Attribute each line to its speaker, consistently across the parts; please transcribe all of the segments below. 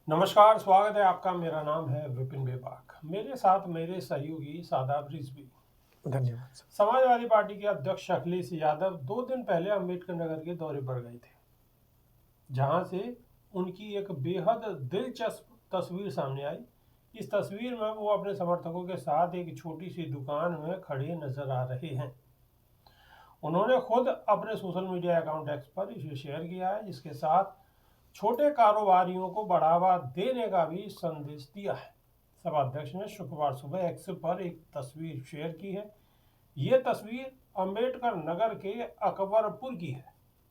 Speaker 1: नमस्कार, स्वागत है आपका। मेरा नाम है विपिन बेबाक। मेरे साथ मेरे सहयोगी शादाब रिजवी।
Speaker 2: धन्यवाद सर।
Speaker 1: समाजवादी पार्टी के अध्यक्ष अखिलेश यादव 2 दिन पहले अम्बेडकर नगर के दौरे पर गए थे, जहां से उनकी एक बेहद दिलचस्प तस्वीर सामने आई। इस तस्वीर में वो अपने समर्थकों के साथ एक छोटी सी दुकान में खड़े नजर आ रहे हैं। उन्होंने खुद अपने सोशल मीडिया अकाउंट एक्स पर इसे शेयर किया है, जिसके साथ छोटे कारोबारियों को बढ़ावा देने का भी संदेश दिया है। सभा अध्यक्ष ने शुक्रवार सुबह एक्स पर एक तस्वीर शेयर की है। ये तस्वीर अंबेडकर नगर के अकबरपुर की है।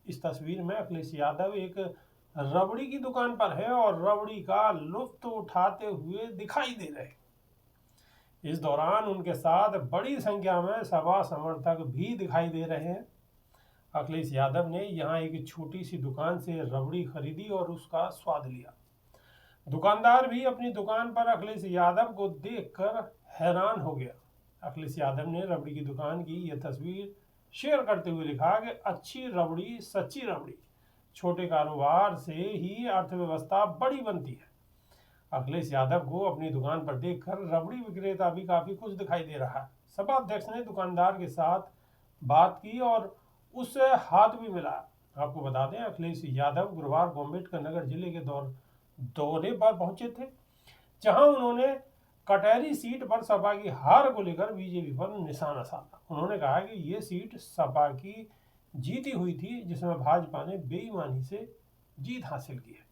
Speaker 1: इस तस्वीर में अखिलेश यादव एक रबड़ी की दुकान पर है और रबड़ी का लुत्फ उठाते हुए दिखाई दे रहे हैं। इस दौरान उनके साथ बड़ी संख्या में सभा समर्थक भी दिखाई दे रहे हैं। अखिलेश यादव ने यहां एक छोटी सी दुकान से रबड़ी खरीदी और उसका स्वाद लिया। दुकानदार भी अपनी दुकान पर अखिलेश यादव को देखकर हैरान हो गया। अखिलेश यादव ने रबड़ी की दुकान की यह तस्वीर शेयर करते हुए लिखा कि अच्छी रबड़ी सच्ची रबड़ी, छोटे कारोबार से ही अर्थव्यवस्था बड़ी बनती है। अखिलेश यादव को अपनी दुकान पर देखकर रबड़ी विक्रेता भी काफी खुश दिखाई दे रहा है। सभा अध्यक्ष ने दुकानदार के साथ बात की और उससे हाथ भी मिलाया। आपको बता दें, अखिलेश यादव गुरुवार को अम्बेडकर नगर जिले के दौरे पर पहुंचे थे, जहां उन्होंने कटहरी सीट पर सपा की हार को लेकर बीजेपी पर निशाना साधा। उन्होंने कहा कि ये सीट सपा की जीती हुई थी, जिसमें भाजपा ने बेईमानी से जीत हासिल की है।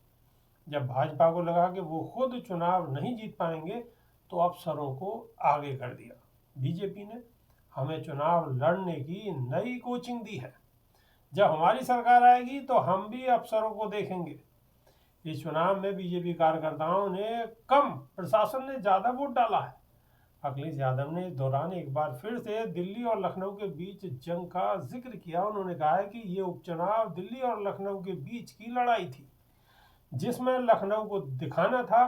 Speaker 1: जब भाजपा को लगा कि वो खुद चुनाव नहीं जीत पाएंगे, तो अफसरों को आगे कर दिया। बीजेपी ने हमें चुनाव लड़ने की नई कोचिंग दी है। जब हमारी सरकार आएगी तो हम भी अफसरों को देखेंगे। इस चुनाव में बीजेपी कार्यकर्ताओं ने कम, प्रशासन ने ज्यादा वोट डाला है। अखिलेश यादव ने इस दौरान एक बार फिर से दिल्ली और लखनऊ के बीच जंग का जिक्र किया। उन्होंने कहा है कि ये उपचुनाव दिल्ली और लखनऊ के बीच की लड़ाई थी, जिसमें लखनऊ को दिखाना था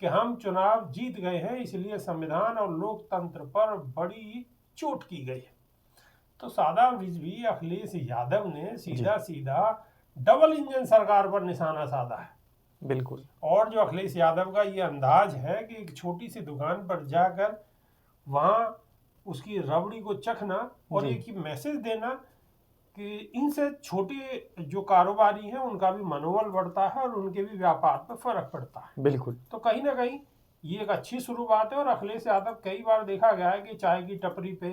Speaker 1: कि हम चुनाव जीत गए हैं, इसलिए संविधान और लोकतंत्र पर बड़ी चोट की गई है। तो शादाब रिजवी, अखिलेश यादव ने सीधा सीधा डबल इंजन सरकार पर निशाना साधा है।
Speaker 2: बिल्कुल।
Speaker 1: और जो अखिलेश यादव का ये अंदाज है कि एक छोटी सी दुकान पर जाकर वहां उसकी रबड़ी को चखना और एक ही मैसेज देना कि इनसे छोटे जो कारोबारी हैं उनका भी मनोबल बढ़ता है और उनके भी व्यापार पर फर्क पड़ता है।
Speaker 2: बिल्कुल।
Speaker 1: तो कहीं ना कहीं ये एक अच्छी शुरुआत है। और अखिलेश यादव कई बार देखा गया है कि चाय की टपरी पे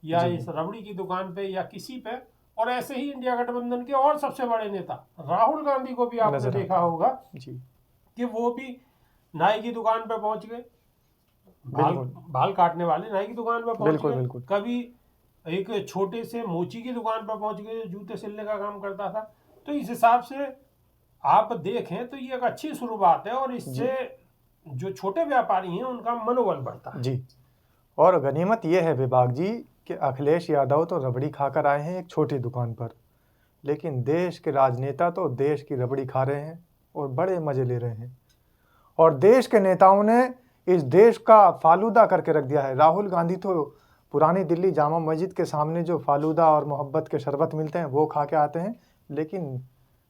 Speaker 1: या इस रबड़ी की दुकान पे या किसी पे, और ऐसे ही इंडिया गठबंधन के और सबसे बड़े नेता राहुल गांधी को भी आपने देखा होगा कि वो भी नाई की दुकान पे पहुंच गए, बाल काटने वाले नाई की दुकान पे पहुंच गए। कभी एक छोटे से मोची की दुकान पर पहुंच गए, जूते सिलने का काम करता था। तो इस हिसाब से आप देखें तो ये एक अच्छी शुरुआत है और इससे जो छोटे व्यापारी हैं उनका मनोबल बढ़ता है।
Speaker 2: जी। और गनीमत ये है विभाग जी कि अखिलेश यादव तो रबड़ी खाकर आए हैं एक छोटी दुकान पर, लेकिन देश के राजनेता तो देश की रबड़ी खा रहे हैं और बड़े मजे ले रहे हैं। और देश के नेताओं ने इस देश का फालूदा करके रख दिया है। राहुल गांधी तो पुरानी दिल्ली जामा मस्जिद के सामने जो फालूदा और मोहब्बत के शरबत मिलते हैं वो खा के आते हैं, लेकिन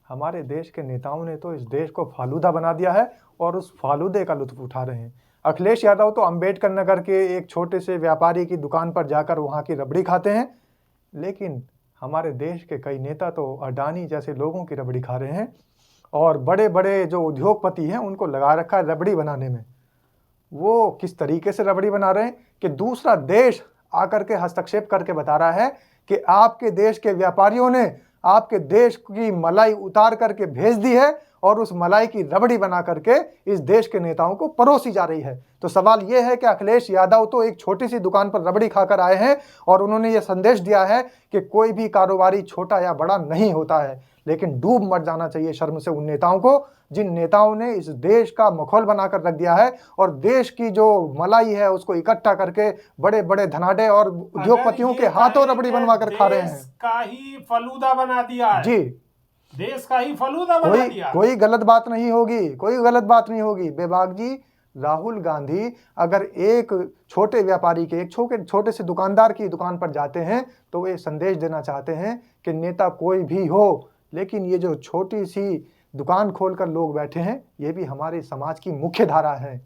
Speaker 2: हमारे देश के नेताओं ने तो इस देश को फालूदा बना दिया है और उस फालूदे का लुत्फ उठा रहे हैं। अखिलेश यादव तो अंबेडकर नगर के एक छोटे से व्यापारी की दुकान पर जाकर वहाँ की रबड़ी खाते हैं, लेकिन हमारे देश के कई नेता तो अडानी जैसे लोगों की रबड़ी खा रहे हैं और बड़े बड़े जो उद्योगपति हैं उनको लगा रखा है रबड़ी बनाने में। वो किस तरीके से रबड़ी बना रहे हैं कि दूसरा देश आकर के हस्तक्षेप करके बता रहा है कि आपके देश के व्यापारियों ने आपके देश की मलाई उतार करके भेज दी है और उस मलाई की रबड़ी बना करके इस देश के नेताओं को परोसी जा रही है। तो सवाल यह है कि अखिलेश यादव तो एक छोटी सी दुकान पर रबड़ी खाकर आए हैं और उन्होंने ये संदेश दिया है कि कोई भी कारोबारी छोटा या बड़ा नहीं होता है, लेकिन डूब मर जाना चाहिए शर्म से उन नेताओं को जिन नेताओं ने इस देश का मखौल बनाकर रख दिया है और देश की जो मलाई है उसको इकट्ठा करके बड़े बड़े धनाढ्य और उद्योगपतियों के हाथों रबड़ी बनवा कर खा रहे हैं।
Speaker 1: का ही फलूदा बना दिया है
Speaker 2: जी,
Speaker 1: देश का ही फलूदा बना दिया।
Speaker 2: कोई गलत बात नहीं होगी, कोई गलत बात नहीं होगी। बेबाक जी, राहुल गांधी अगर एक छोटे व्यापारी के, एक छोटे से दुकानदार की दुकान पर जाते हैं तो वे संदेश देना चाहते हैं कि नेता कोई भी हो, लेकिन ये जो छोटी सी दुकान खोलकर लोग बैठे हैं, ये भी हमारे समाज की मुख्य धारा है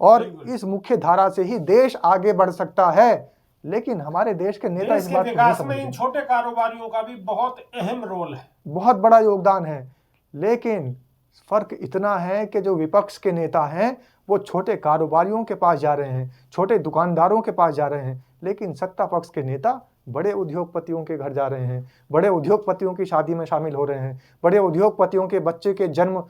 Speaker 2: और
Speaker 1: बिल्कुल।
Speaker 2: इस मुख्य धारा से ही देश आगे बढ़ सकता है। लेकिन हमारे देश के नेता
Speaker 1: देश
Speaker 2: इस
Speaker 1: के
Speaker 2: बात को नहीं
Speaker 1: विकास में इन
Speaker 2: समझते।
Speaker 1: छोटे कारोबारियों का भी बहुत अहम रोल है।
Speaker 2: बहुत बड़ा योगदान है, लेकिन फर्क इतना है कि जो विपक्ष के नेता हैं वो छोटे कारोबारियों के पास जा रहे हैं, छोटे दुकानदारों के पास जा रहे हैं, लेकिन सत्ता पक्ष के नेता बड़े उद्योगपतियों के घर जा रहे हैं, बड़े उद्योगपतियों की शादी में शामिल हो रहे हैं, बड़े उद्योगपतियों के बच्चे के जन्म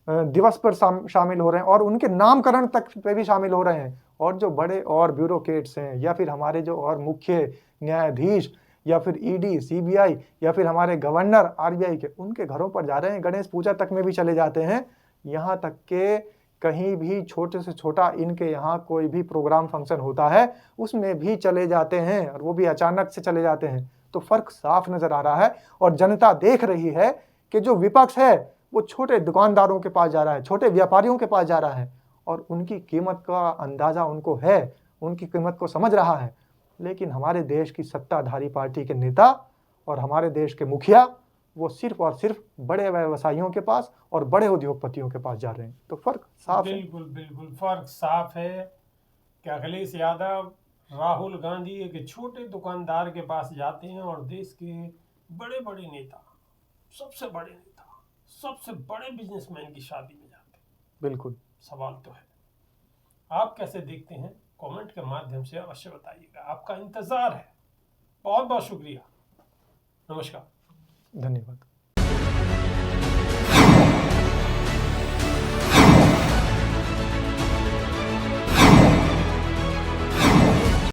Speaker 2: दिवस पर शामिल हो रहे हैं और उनके नामकरण तक पे भी शामिल हो रहे हैं। और जो बड़े और ब्यूरोक्रेट्स हैं या फिर हमारे जो और मुख्य न्यायाधीश या फिर ईडी, सीबीआई या फिर हमारे गवर्नर आरबीआई के, उनके घरों पर जा रहे हैं, गणेश पूजा तक में भी चले जाते हैं। यहाँ तक के कहीं भी छोटे से छोटा इनके यहाँ कोई भी प्रोग्राम फंक्शन होता है उसमें भी चले जाते हैं और वो भी अचानक से चले जाते हैं। तो फर्क साफ नजर आ रहा है और जनता देख रही है कि जो विपक्ष है वो छोटे दुकानदारों के पास जा रहा है, छोटे व्यापारियों के पास जा रहा है और उनकी कीमत का अंदाजा उनको है, उनकी कीमत को समझ रहा है। लेकिन हमारे देश की सत्ताधारी पार्टी के नेता और हमारे देश के मुखिया वो सिर्फ और सिर्फ बड़े व्यवसायियों के पास और बड़े उद्योगपतियों के पास जा रहे हैं। तो फर्क साफ है।
Speaker 1: बिल्कुल बिल्कुल फर्क साफ है कि अखिलेश यादव, राहुल गांधी एक छोटे दुकानदार के पास जाते हैं और देश के बड़े बड़े नेता, सबसे बड़े नेता, सबसे बड़े बिजनेसमैन की शादी में जाते हैं।
Speaker 2: बिल्कुल।
Speaker 1: सवाल तो है, आप कैसे देखते हैं? कमेंट के माध्यम से अवश्य बताइएगा, आपका इंतजार है। बहुत बहुत शुक्रिया, नमस्कार,
Speaker 2: धन्यवाद।